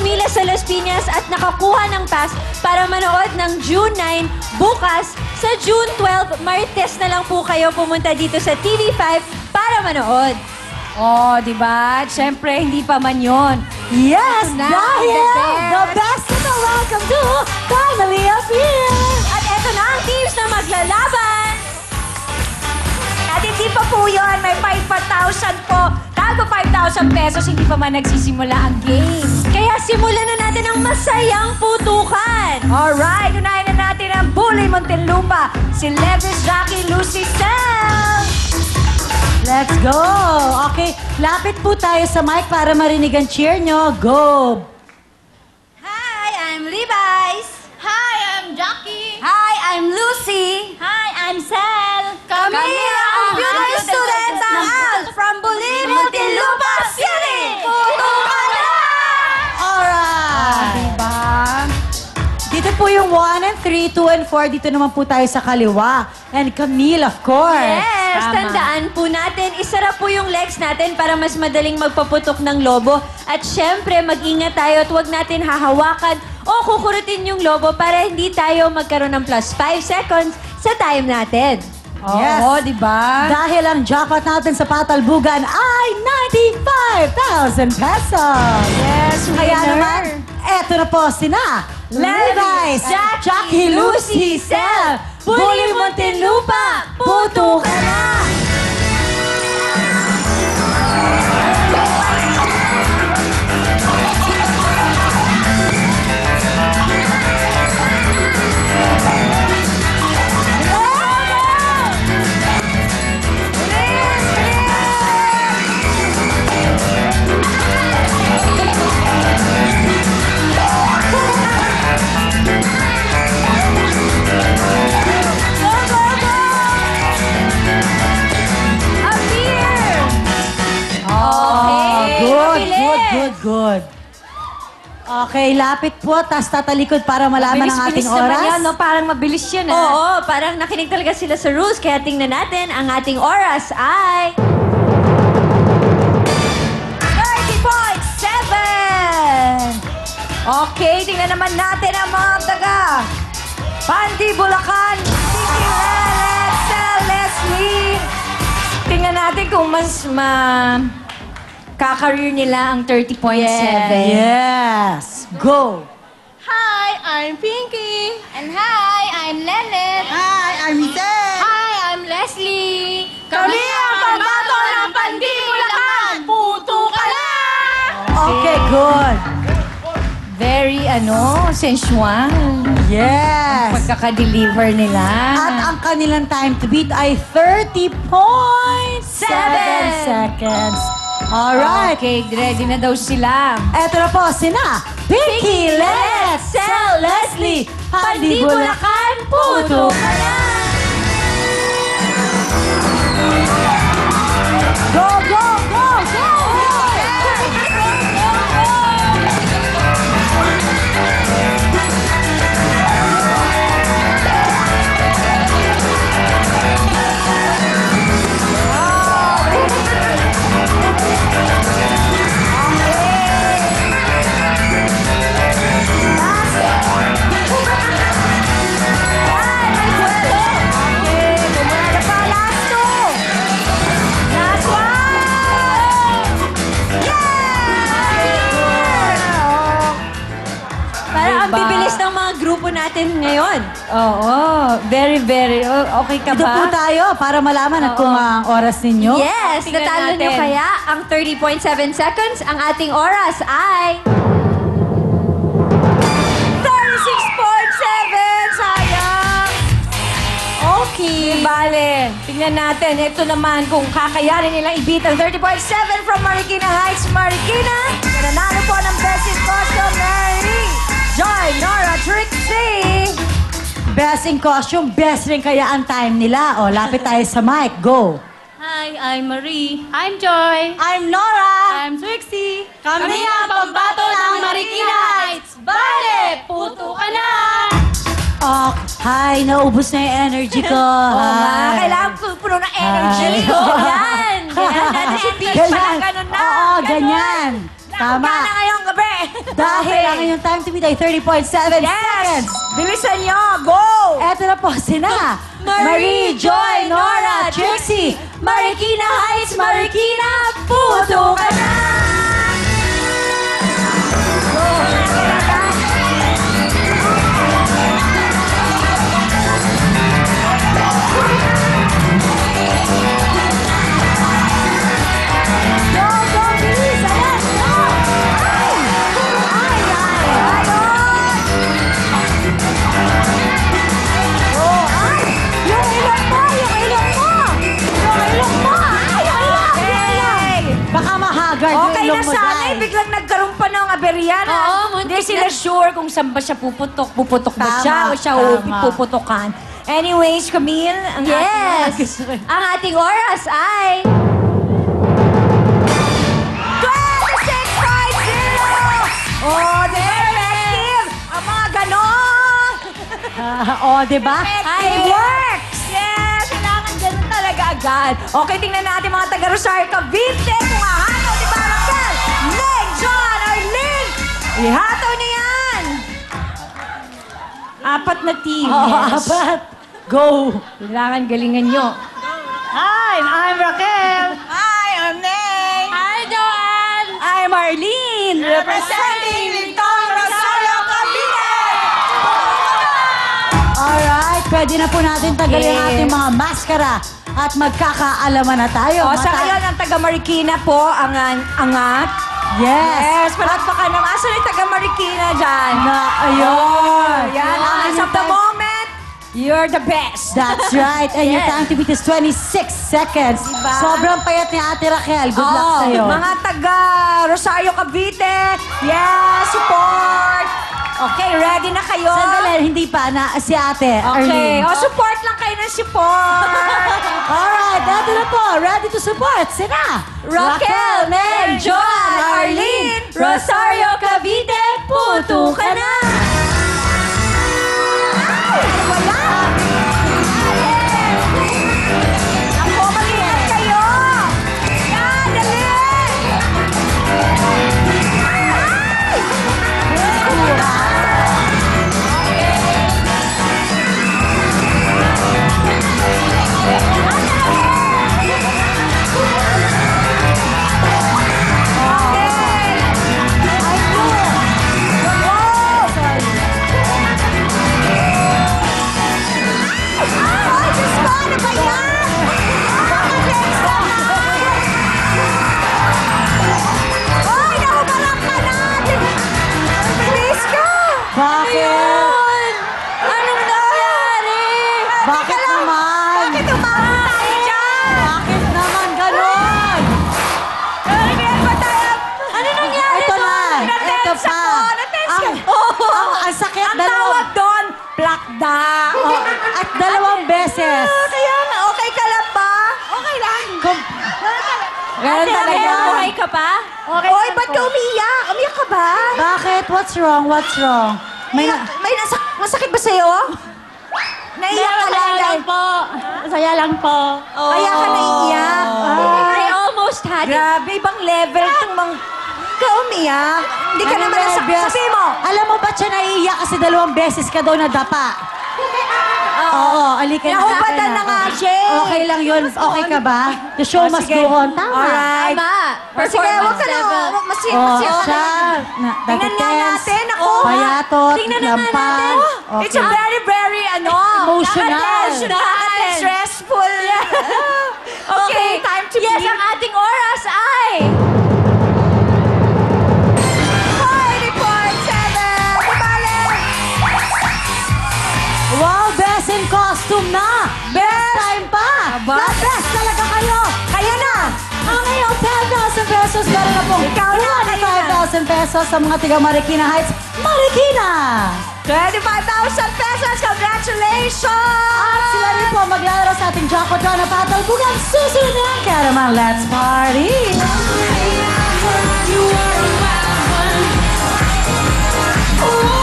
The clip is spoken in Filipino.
pumila sa Las Piñas at nakakuha ng pass para manood ng June 9 bukas. Sa June 12, Martes na lang po kayo pumunta dito sa TV5 para manood. Oh, di ba? Siyempre, hindi pa man yun. Yes, Ito na, dahil the the best na welcome to Family Appeal! At eto na ang teams na maglalaban. At hindi pa po yun. May 5,000 po. Tago 5,000 pesos, hindi pa man nagsisimula ang game. Kaya simulan na natin ang masayang putukan. Alright, unahin na natin ang Bully Muntinlupa. Si Levis, Jackie, Lucy, Sam. Let's go! Okay, lapit po tayo sa mic para marinig ang cheer nyo. Go! Hi, I'm Levi's. Hi, I'm Jackie. Hi, I'm Lucy. Hi, I'm Sel. Kami ang beauty students ng ALS from Bully Muntinlupa City. Putukan na! Alright! Diba? Dito po yung 1 and 3, 2 and 4. Dito naman po tayo sa kaliwa. And Camille, of course. Yes, Tama. tandaan po natin, isara po yung legs natin para mas madaling magpaputok ng lobo. At syempre, mag-ingat tayo at huwag natin hahawakan o kukurutin yung lobo para hindi tayo magkaroon ng plus 5 seconds sa time natin. Yes. Oo, diba? Dahil ang jackpot natin sa Patalbugan ay 95,000 pesos. Yes, Kaya winner. naman, eto na po sina Levi's, Jackie, Lucy, Sel, Bully Muntinlupa, puto ka na! Good. Okay, lapit po, tas tatalikod para malaman ang ating Bilis-bilis naman oras. yan, no? Parang mabilis yan, ah. Oo, parang nakinig talaga sila sa rules. Kaya tingnan natin, ang ating oras ay... 30.7! Okay, tingnan naman natin ang mga taga. Pandi, Bulacan, Vicky Relet, Sel, Leslie. Tingnan natin kung mas kakareer nila ang 30.7. Yes. Go. Hi, I'm Pinky. And hi, I'm Lelet. Hi, I'm Sel. Hi, I'm Leslie. Kami ang pambato ng Pandi, Bulacan. Puto ka na! Okay, good. Very, sensual. Yes. Pagkaka-deliver nila. At ang kanilang time to beat ay 30.7 seconds. Alright. Okay, ready na daw sila. Eto na po sina Pinky, Let, Sel, Leslie, Pandi, Bulacan, puto ka na! Go, go, go, go! Parang ang bibilis ng mga grupo natin ngayon. Oo, very, very. Okay ka Ito ba? po tayo para malaman at kung ang oras ninyo. Yes, Tingnan natalo nyo natin. kaya ang 30.7 seconds. Ang ating oras ay... 36.7! Sayang! Okay. Bale, tingnan natin. Ito naman kung kakayanin nilang i-beat ang 30.7 from Marikina Heights, Marikina. Nanalo po ng Best in Costume, Mary Joy, Nora, Trixie. Best in costume, best rin kaya ang time nila. O, lapit tayo sa mic. Go. Hi, I'm Marie. I'm Joy. I'm Nora. I'm Trixie. Kami ang pambato ng Marikina Heights. Bale, puto ka na! Oh, hi, naubos na yung energy ko. Oo nga, Hi. kailangan puno ng energy. Hi. Oo, yan. Ganyan natin si Peach pala ganun na. Oo, ganyan. Tama. Tama. Na ngayong gabi. Dahil ang inyong time to beat ay 30.7 Yes! seconds. Bilisan nyo! Go! Eto na po sina Marie, Joy, Nora, Trixie, Marikina Heights, Marikina, puto ka na! Go, go, bilis! Ayan! Go! Ay! Ayun! Oh, ay! Yung ilong mo! Yung ilong mo! Yung ilong mo! Ay! Ay! Baka mahagard yung Okay ilong na mo sana dyan. biglang nagkaroon pa ng aberya na. Oo, muntik Hindi sila sure kung saan ba siya puputok ba Tama, siya o siya tama. puputokan. Anyways, Camille, ang Yes! Ang ating oras ay... 26.50! Oh, they're effective! Ang mga ganon! Diba? It works! Yes! Kailangan ganun talaga agad. Okay, tingnan natin mga taga-Rosario Cavite kung hahataw ni Barangay. Meg, John, Arlene! Ihataw niya yan! Apat na team. Apat. Go. Kailangan galingan nyo. Hi, I'm Raquel. Hi, I'm Ney. Hi, Joanne! I'm Arlene. Representing Lintong Rosario Cavite! Alright, pwede na po natin tagalin ang ating mga maskara at magkakaalaman na tayo. O, sa ngayon, ang taga Marikina po, ang angat. Yes. Yes, palakpakan naman. Asan yung taga Marikina dyan? Ayun. Yan, as of the moment, you're the best. That's right. And your time to beat is 26 seconds. Diba? Sobrang payat ni Ate Raquel. Good luck Oo, sa'yo. mga taga Rosario Cavite, yes, support. Okay, ready na kayo? Sandali, hindi pa. Si Ate, Okay, Arlene. o support lang kayo ng support. Alright, eto na po. Ready to support. Sina? Raquel, Meg, Joan, Arlene, Rosario, Cavite, puto ka na! Wala! Ako, mag-ingat kayo! Yan, dali! Ay, Diyos ko, ano ba yan? Bakit next naman? Ay, nakubalak ka natin! Bilis ka! Bakit? Anong nangyari? Bakit naman? Bakit umabot tayo dyan? Bakit naman ganon? Kailan ba tayo? Ano nangyari Ito na. doon? Ito Na-tense pa. ako! Na-tense ka! Ang sakit. Ang tawag doon, plakda. Oh, at dalawang beses. Kaya nga, okay ka lang ba? Okay lang. Ganun Ate talaga. Raquel, okay ka pa? Okay Oy, ba't ka umiyak? Umiyak ka ba? Bakit? What's wrong? What's wrong? May masakit ba sa'yo? Naiyak ka lang. po. Masaya lang po. Kaya ka naiiyak. I almost had it. Grabe, ibang level itong ka umiyak. Hindi ka naman nasakit. Sabihin mo. Alam mo ba't siya naiiyak kasi dalawang beses ka daw nadapa? Oo, alika na. Nahubatan na nga siya. Okay lang yun. Okay ka ba? The show must Sige. go on. Tama. Alright. Tama. Sige, huwag ka na. Masaya Oh, ka siya. na. Tingnan nga natin. Ako. Payatot. Tingnan na nga lampang. natin. It's a very, very, Emotional. Stressful. Okay, time to Yes, be. ang ating oras ay... 40.7. Bumalik. Wow, best in costume na. Best time pa. Aba. The best talaga kayo. Kayo na. Ang ngayong 10,000 pesos, meron na pong Ikaw na, kayo na. 25,000 pesos sa mga tiga Marikina Heights. Marikina! 25,000 pesos. Congratulations. At sila rin po maglalaro sa ating Jackpot Draw na patalbugan. Susunod na ang Karaman. Let's party! Oh,